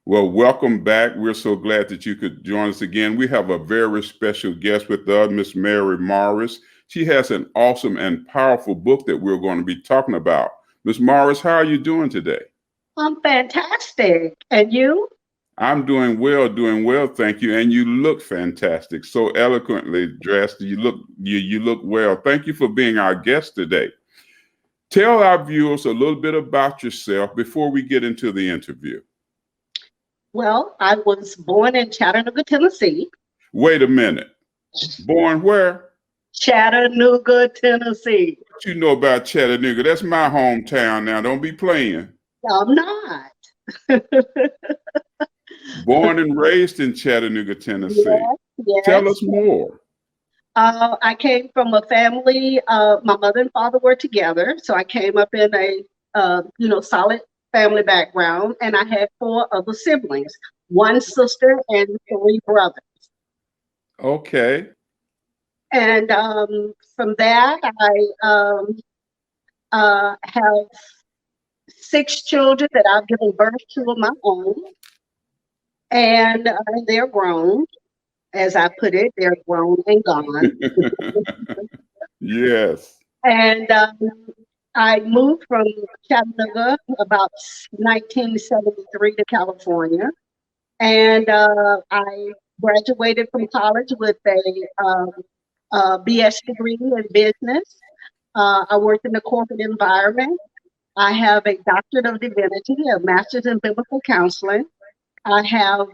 Well, welcome back. We're so glad that you could join us again. We have a very special guest with us, Miss Mary Morris. She has an awesome and powerful book that we're going to be talking about. Miss Morris, how are you doing today? I'm fantastic. And you? I'm doing well, thank you. And you look fantastic, so eloquently dressed. You look well. Thank you for being our guest today. Tell our viewers a little bit about yourself before we get into the interview. Well, I was born in Chattanooga, Tennessee. Wait a minute. Born where? Chattanooga, Tennessee. What you know about Chattanooga? That's my hometown now. Don't be playing. I'm not. Born and raised in Chattanooga, Tennessee. Yes, Tell yes. us more. I came from a family. My mother and father were together, so I came up in a solid family background, and I had four other siblings, one sister and three brothers. Okay. And from that, I have six children that I've given birth to of my own, and they're grown. As I put it, they're grown and gone. Yes. And I moved from Chattanooga about 1973 to California, and I graduated from college with a BS degree in business. I worked in the corporate environment. I have a doctorate of divinity, a master's in biblical counseling. I have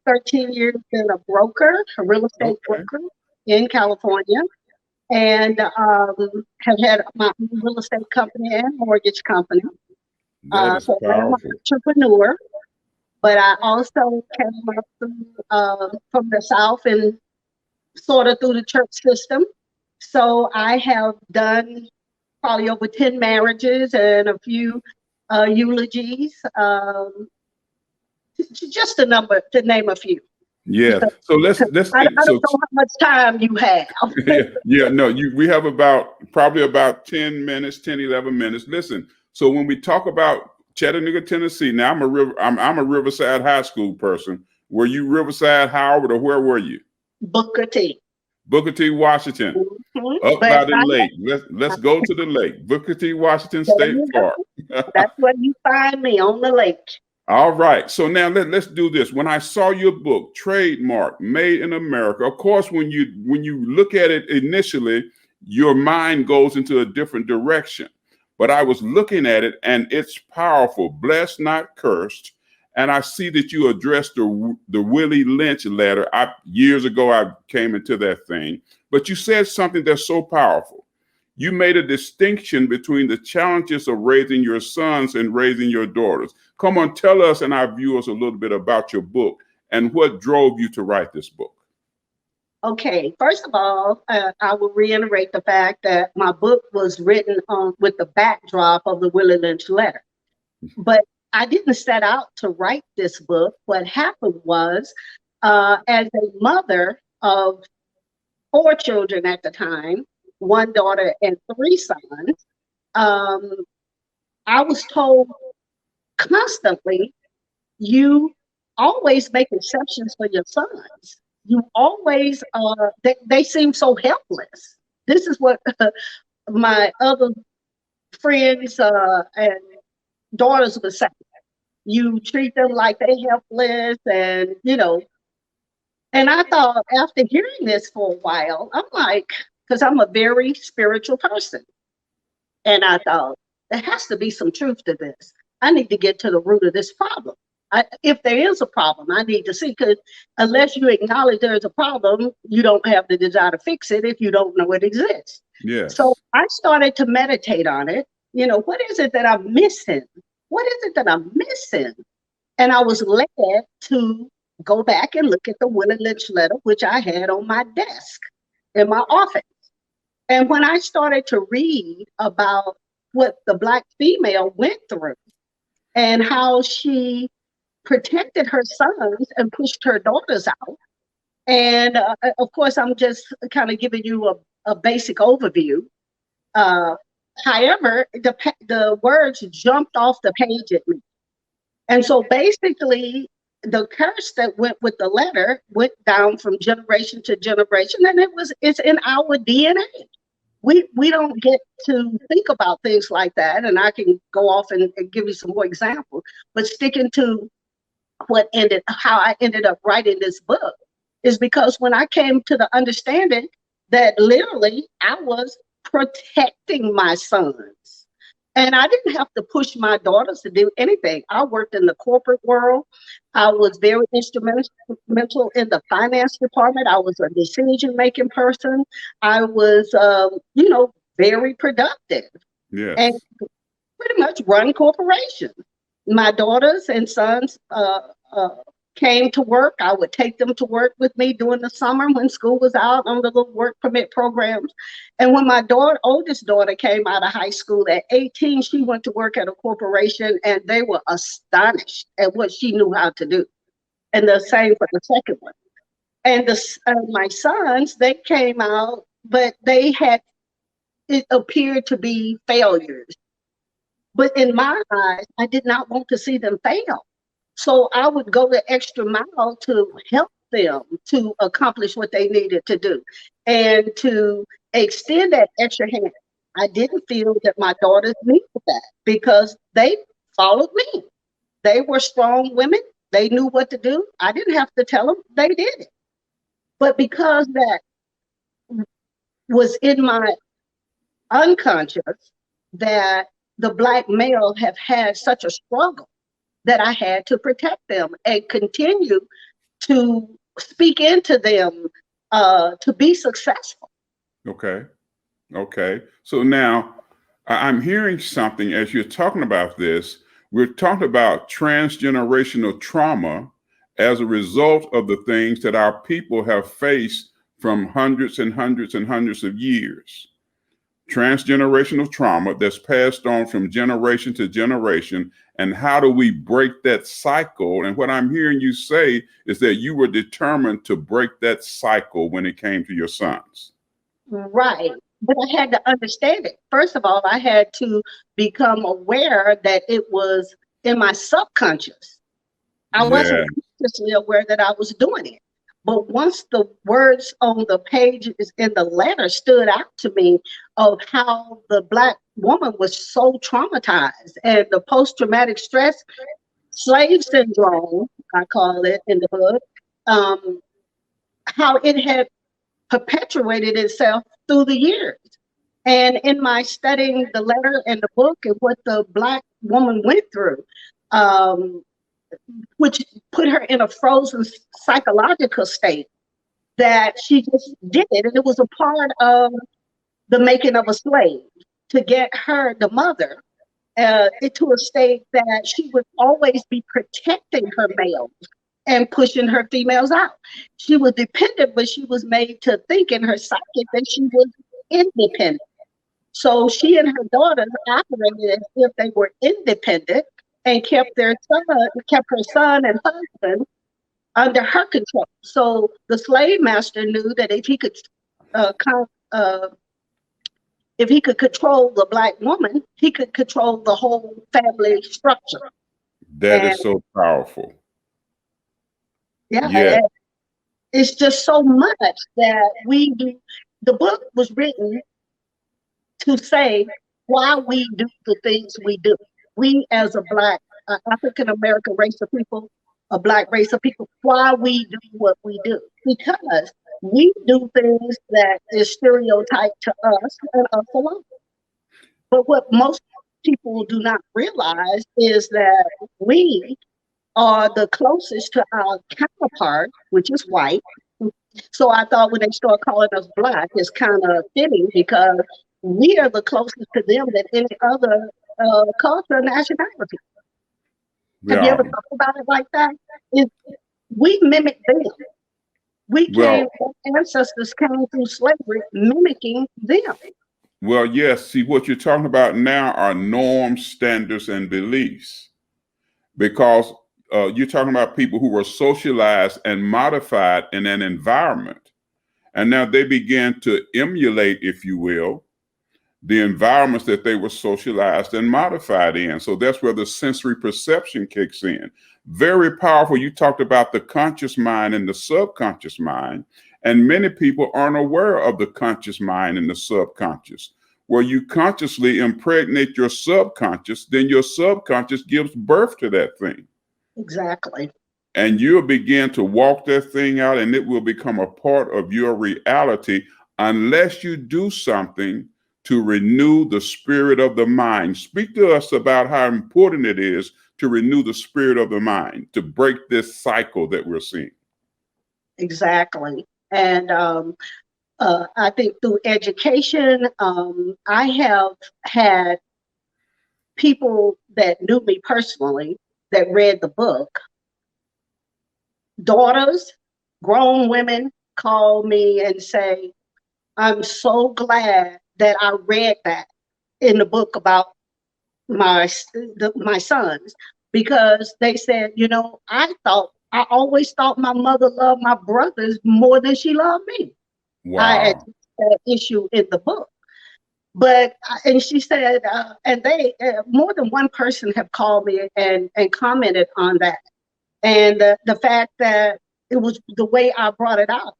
13 years been a broker, a real estate Okay. broker in California, and have had my own real estate company and mortgage company. That is So I'm an powerful. entrepreneur, but I also came up from the South and sort of through the church system. So I have done probably over 10 marriages and a few eulogies, just a number to name a few. Yes. So let's I get don't so know how much time you have. yeah, no, we have probably about 10 minutes, 10, 11 minutes. Listen, so when we talk about Chattanooga, Tennessee, now I'm a Riverside High School person. Were you Riverside, Howard, or where were you? Booker T. Booker T, Washington, Mhm. up But by the lake. Let's go to the lake. Booker T, Washington there State you Park. go. That's where you find me on the lake. All right. So now let's do this. When I saw your book, Trademark Made in America, of course, when you look at it initially, your mind goes into a different direction. But I was looking at it and it's powerful, blessed, not cursed. And I see that you addressed the Willie Lynch letter. Years ago, I came into that thing. But you said something that's so powerful. You made a distinction between the challenges of raising your sons and raising your daughters. Come on, tell us and our viewers a little bit about your book and what drove you to write this book. Okay, first of all, I will reiterate the fact that my book was written with the backdrop of the Willie Lynch letter. But I didn't set out to write this book. What happened was, as a mother of four children at the time, one daughter and three sons, um, I was told constantly, you always make exceptions for your sons. You always, they seem so helpless. This is what my other friends and daughters would say. You treat them like they're helpless, and I thought after hearing this for a while, I'm like, because I'm a very spiritual person. And I thought, there has to be some truth to this. I need to get to the root of this problem. If there is a problem, I need to see, because unless you acknowledge there's a problem, you don't have the desire to fix it if you don't know it exists. So Yes. I started to meditate on it. What is it that I'm missing? What is it that I'm missing? And I was led to go back and look at the Willie Lynch letter, which I had on my desk in my office. And when I started to read about what the Black female went through and how she protected her sons and pushed her daughters out, and of course, I'm just kind of giving you a basic overview. Uh, However, the words jumped off the page at me. And so basically, the curse that went with the letter went down from generation to generation, and it's in our DNA. We don't get to think about things like that, and I can go off and give you some more examples. But sticking to how I ended up writing this book is because when I came to the understanding that literally I was protecting my sons. And I didn't have to push my daughters to do anything. I worked in the corporate world. I was very instrumental in the finance department. I was a decision-making person. I was, very productive and Yes. pretty much run corporations. My daughters and sons came to work. I would take them to work with me during the summer when school was out on the little work permit programs. And when my oldest daughter came out of high school at 18, she went to work at a corporation, and they were astonished at what she knew how to do. And the same for the second one. And my sons, they came out, but it appeared to be failures. But in my eyes, I did not want to see them fail. So I would go the extra mile to help them to accomplish what they needed to do and to extend that extra hand. I didn't feel that my daughters needed that because they followed me. They were strong women. They knew what to do. I didn't have to tell them. They did it. But because that was in my unconscious, that the Black male have had such a struggle, that I had to protect them and continue to speak into them to be successful. Okay. Okay. So now I'm hearing something as you're talking about this. We're talking about transgenerational trauma as a result of the things that our people have faced from hundreds and hundreds and hundreds of years. Transgenerational trauma that's passed on from generation to generation. And how do we break that cycle? And what I'm hearing you say is that you were determined to break that cycle when it came to your sons. Right. But I had to understand it. First of all, I had to become aware that it was in my subconscious. I wasn't Yeah. consciously aware that I was doing it. But once the words on the pages in the letter stood out to me of how the Black woman was so traumatized, and the post-traumatic stress slave syndrome, I call it in the book, how it had perpetuated itself through the years. And in my studying the letter and the book and what the Black woman went through, which put her in a frozen psychological state, that she just did it. And it was a part of the making of a slave to get her, the mother, into a state that she would always be protecting her males and pushing her females out. She was dependent, but she was made to think in her psyche that she was independent. So she and her daughters operated as if they were independent and kept her son and husband under her control. So the slave master knew that if he could control the Black woman, he could control the whole family structure. That is so powerful. Yeah, Yeah. it's just so much that we do. The book was written to say why we do the things we do. We as a Black, African American race of people, a Black race of people, why we do what we do. Because we do things that is stereotyped to us and us alone. But what most people do not realize is that we are the closest to our counterpart, which is white. So I thought when they start calling us Black, it's kind of fitting because we are the closest to them than any other culture or nationality. Have you Yeah. ever thought about it like that? We mimic them. Well, Our ancestors came through slavery mimicking them. well, yes. See, what you're talking about now are norms, standards, and beliefs. Because you're talking about people who were socialized and modified in an environment. And now they begin to emulate, if you will, the environments that they were socialized and modified in. So that's where the sensory perception kicks in. Very powerful. You talked about the conscious mind and the subconscious mind, and many people aren't aware of the conscious mind and the subconscious. Where you consciously impregnate your subconscious, then your subconscious gives birth to that thing. Exactly. And you'll begin to walk that thing out, and it will become a part of your reality unless you do something to renew the spirit of the mind. Speak to us about how important it is to renew the spirit of the mind, to break this cycle that we're seeing. Exactly. And I think through education, I have had people that knew me personally that read the book. Daughters, grown women call me and say, I'm so glad that I read that in the book about my sons, because they said, you know, I always thought my mother loved my brothers more than she loved me. I addressed that issue in the book. But, and she said, and they, more than one person have called me and commented on that. And the fact that it was the way I brought it out.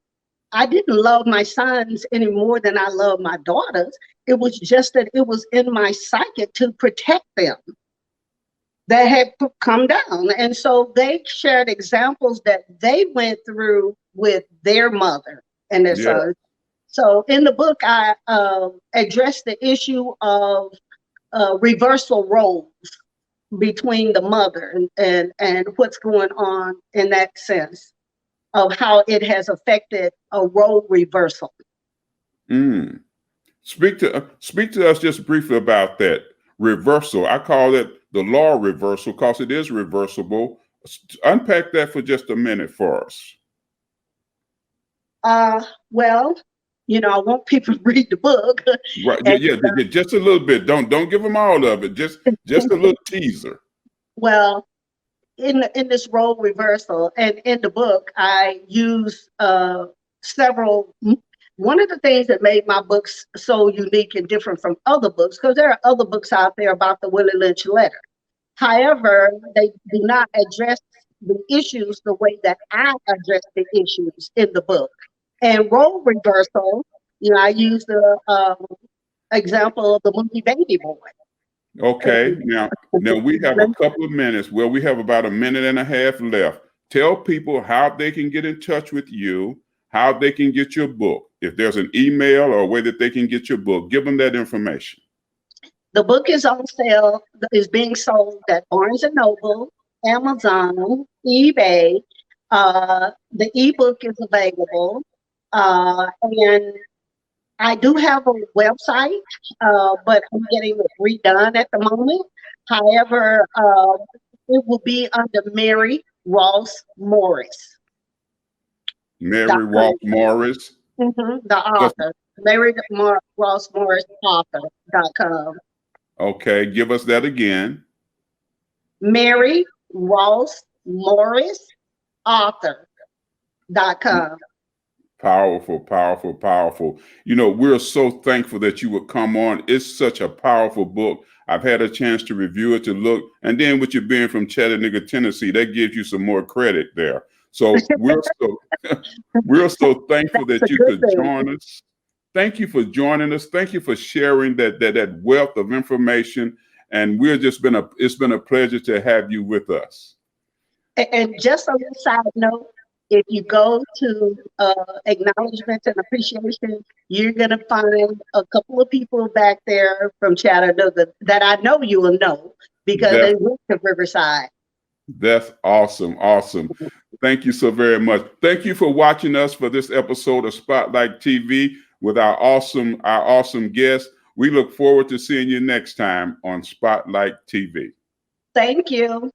I didn't love my sons any more than I love my daughters. It was just that it was in my psyche to protect them that had come down. And so they shared examples that they went through with their mother and their sons. So in the book, I addressed the issue of reversal roles between the mother and what's going on in that sense of how it has affected a role reversal. Speak to us just briefly about that reversal. I call it the law reversal because it is reversible. Unpack that for just a minute for us. Well, you know, I want people to read the book. Right. Yeah, just a little bit. Don't give them all of it. Just a little teaser. Well, in this role reversal and in the book, I use several. One of the things that made my books so unique and different from other books, because there are other books out there about the Willie Lynch letter. However, they do not address the issues the way that I address the issues in the book. And role reversal, you know, I use the example of the movie Baby Boy. Okay, now we have a couple of minutes. Well, we have about a minute and a half left. Tell people how they can get in touch with you, how they can get your book. If there's an email or a way that they can get your book, give them that information. The book is on sale, is being sold at Barnes & Noble, Amazon, eBay. The ebook is available. And I do have a website, but I'm getting it redone at the moment. However, it will be under Mary Ross Morris. Mary Ross Morris? The author. Mary Ross Morris author.com. Okay, give us that again. Mary Ross Morris author.com. Powerful, powerful, powerful. You know, we're so thankful that you would come on. It's such a powerful book. I've had a chance to review it, to look, and then with you being from Chattanooga, Tennessee, that gives you some more credit there. So we're so thankful that you could join us. Thank you for joining us. Thank you for sharing that wealth of information. And it's been a pleasure to have you with us. And just on a side note, if you go to acknowledgments and appreciation, you're going to find a couple of people back there from Chattanooga that I know you will know because they went to Riverside. That's awesome. Awesome. Thank you so very much. Thank you for watching us for this episode of Spotlight TV with our awesome guest. We look forward to seeing you next time on Spotlight TV. Thank you.